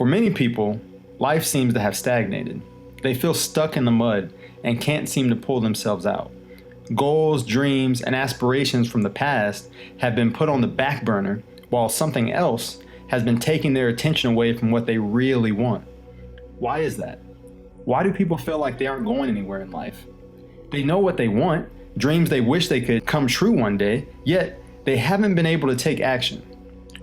For many people, life seems to have stagnated. They feel stuck in the mud and can't seem to pull themselves out. Goals, dreams, and aspirations from the past have been put on the back burner, while something else has been taking their attention away from what they really want. Why is that? Why do people feel like they aren't going anywhere in life? They know what they want, dreams they wish they could come true one day, yet they haven't been able to take action.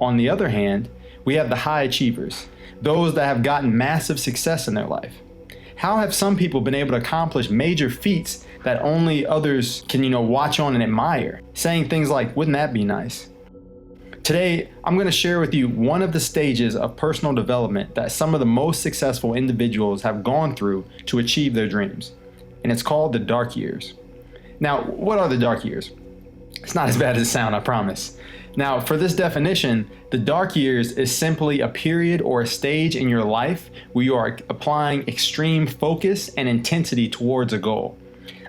On the other hand, we have the high achievers, those that have gotten massive success in their life. How have some people been able to accomplish major feats that only others can, watch on and admire, saying things like, wouldn't that be nice? Today, I'm going to share with you one of the stages of personal development that some of the most successful individuals have gone through to achieve their dreams, and it's called the dark years. Now, what are the dark years? It's not as bad as it sounds, I promise. Now, for this definition, the dark years is simply a period or a stage in your life where you are applying extreme focus and intensity towards a goal.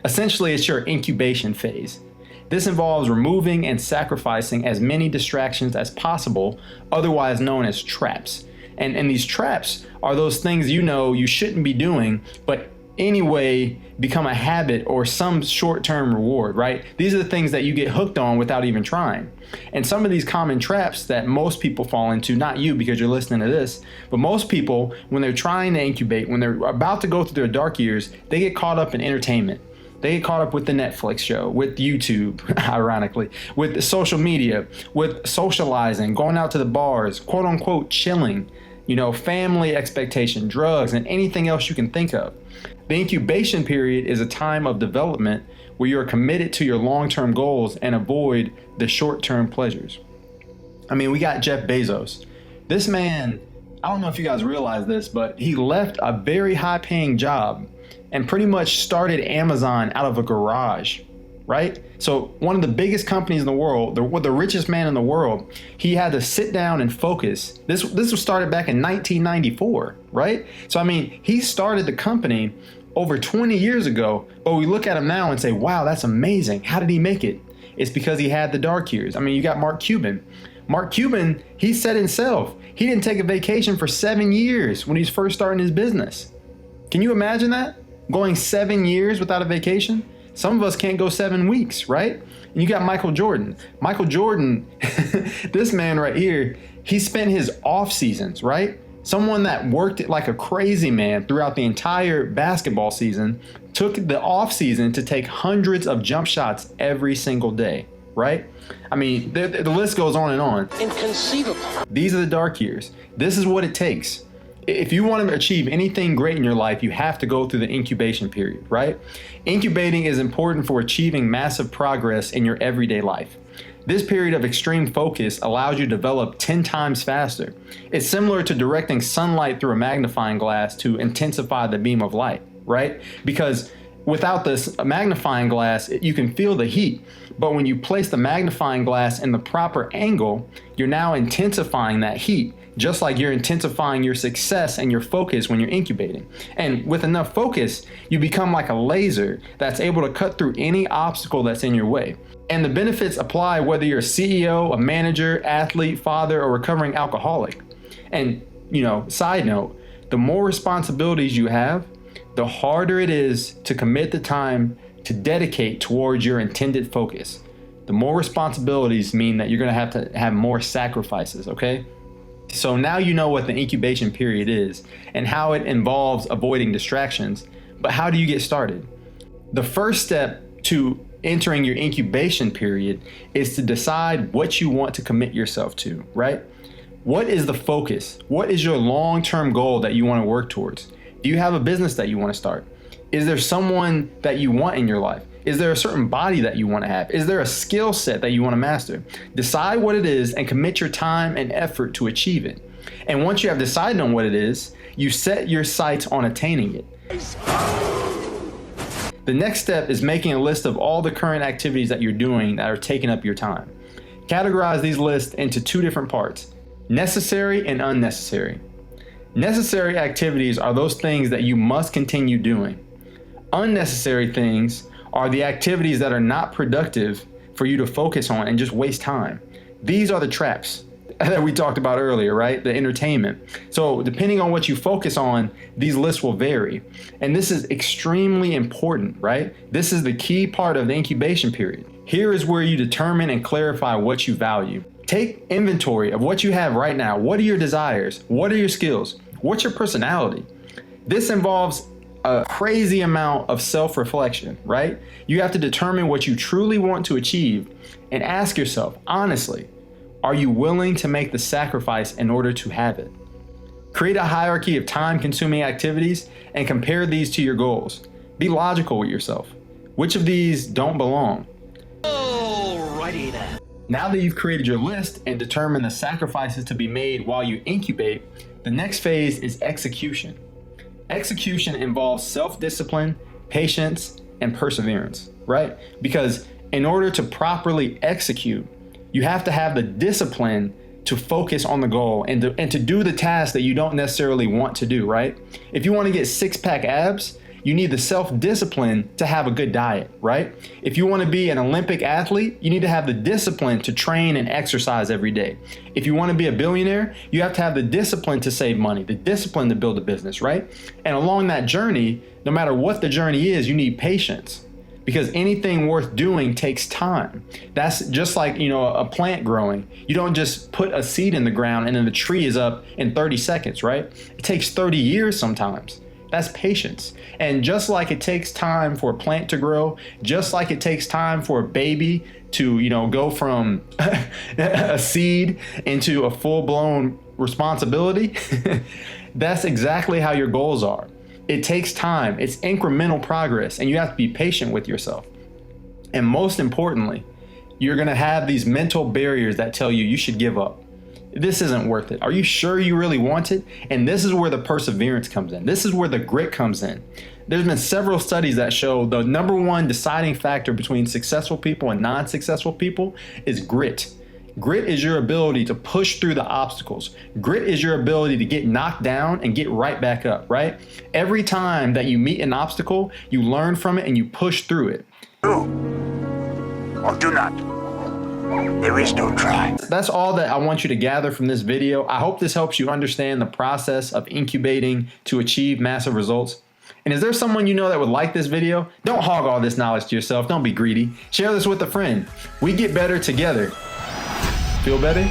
Essentially, it's your incubation phase. This involves removing and sacrificing as many distractions as possible, otherwise known as traps. And these traps are those things you shouldn't be doing, but anyway become a habit or some short-term reward, right? These are the things that you get hooked on without even trying. And some of these common traps that most people fall into, not you because you're listening to this, but most people, when they're trying to incubate, when they're about to go through their dark years, they get caught up in entertainment. They get caught up with the Netflix show, with YouTube, ironically, with social media, with socializing, going out to the bars, quote unquote, chilling, family expectation, drugs, and anything else you can think of. The incubation period is a time of development where you are committed to your long-term goals and avoid the short-term pleasures. We got Jeff Bezos. This man, I don't know if you guys realize this, but he left a very high-paying job and pretty much started Amazon out of a garage, right? So one of the biggest companies in the world, the richest man in the world, he had to sit down and focus. This was started back in 1994, right? So he started the company over 20 years ago, but we look at him now and say, wow, that's amazing. How did he make it? It's because he had the dark years. You got Mark Cuban. Mark Cuban, he said himself, he didn't take a vacation for 7 years when he was first starting his business. Can you imagine that? Going 7 years without a vacation? Some of us can't go 7 weeks, right? And you got Michael Jordan. Michael Jordan, this man right here, he spent his off seasons, right? Someone that worked like a crazy man throughout the entire basketball season took the off season to take hundreds of jump shots every single day, right? The list goes on and on. Inconceivable. These are the dark years. This is what it takes. If you want to achieve anything great in your life, you have to go through the incubation period, right? Incubating is important for achieving massive progress in your everyday life. This period of extreme focus allows you to develop 10 times faster. It's similar to directing sunlight through a magnifying glass to intensify the beam of light, right? Because without this magnifying glass, you can feel the heat. But when you place the magnifying glass in the proper angle, you're now intensifying that heat, just like you're intensifying your success and your focus when you're incubating. And with enough focus, you become like a laser that's able to cut through any obstacle that's in your way. And the benefits apply whether you're a CEO, a manager, athlete, father, or recovering alcoholic. And, side note, the more responsibilities you have, the harder it is to commit the time to dedicate towards your intended focus. The more responsibilities mean that you're going to have more sacrifices, okay? So now you know what the incubation period is and how it involves avoiding distractions, but how do you get started? The first step to entering your incubation period is to decide what you want to commit yourself to, right? What is the focus? What is your long-term goal that you want to work towards? Do you have a business that you want to start? Is there someone that you want in your life? Is there a certain body that you want to have? Is there a skill set that you want to master? Decide what it is and commit your time and effort to achieve it. And once you have decided on what it is, you set your sights on attaining it. The next step is making a list of all the current activities that you're doing that are taking up your time. Categorize these lists into two different parts: necessary and unnecessary. Necessary activities are those things that you must continue doing. Unnecessary things are the activities that are not productive for you to focus on and just waste time. These are the traps. that we talked about earlier, right? The entertainment. So depending on what you focus on, these lists will vary. And this is extremely important, right? This is the key part of the incubation period. Here is where you determine and clarify what you value. Take inventory of what you have right now. What are your desires? What are your skills? What's your personality? This involves a crazy amount of self-reflection, right? You have to determine what you truly want to achieve and ask yourself, honestly, are you willing to make the sacrifice in order to have it? Create a hierarchy of time-consuming activities and compare these to your goals. Be logical with yourself. Which of these don't belong? Alrighty then. Now that you've created your list and determined the sacrifices to be made while you incubate, the next phase is execution. Execution involves self-discipline, patience, and perseverance, right? Because in order to properly execute, you have to have the discipline to focus on the goal and to do the task that you don't necessarily want to do, right? If you want to get six-pack abs, you need the self-discipline to have a good diet, right? If you want to be an Olympic athlete, you need to have the discipline to train and exercise every day. If you want to be a billionaire, you have to have the discipline to save money, the discipline to build a business, right? And along that journey, no matter what the journey is, you need patience. Because anything worth doing takes time. That's just like, a plant growing. You don't just put a seed in the ground and then the tree is up in 30 seconds, right? It takes 30 years sometimes. That's patience. And just like it takes time for a plant to grow, just like it takes time for a baby to, go from a seed into a full-blown responsibility, that's exactly how your goals are. It takes time, it's incremental progress, and you have to be patient with yourself. And most importantly, you're gonna have these mental barriers that tell you should give up. This isn't worth it. Are you sure you really want it? And this is where the perseverance comes in. This is where the grit comes in. There's been several studies that show the number one deciding factor between successful people and non-successful people is grit. Grit is your ability to push through the obstacles. Grit is your ability to get knocked down and get right back up, right? Every time that you meet an obstacle, you learn from it and you push through it. Do or do not. There is no try. That's all that I want you to gather from this video. I hope this helps you understand the process of incubating to achieve massive results. And is there someone you know that would like this video? Don't hog all this knowledge to yourself. Don't be greedy. Share this with a friend. We get better together. Feel better?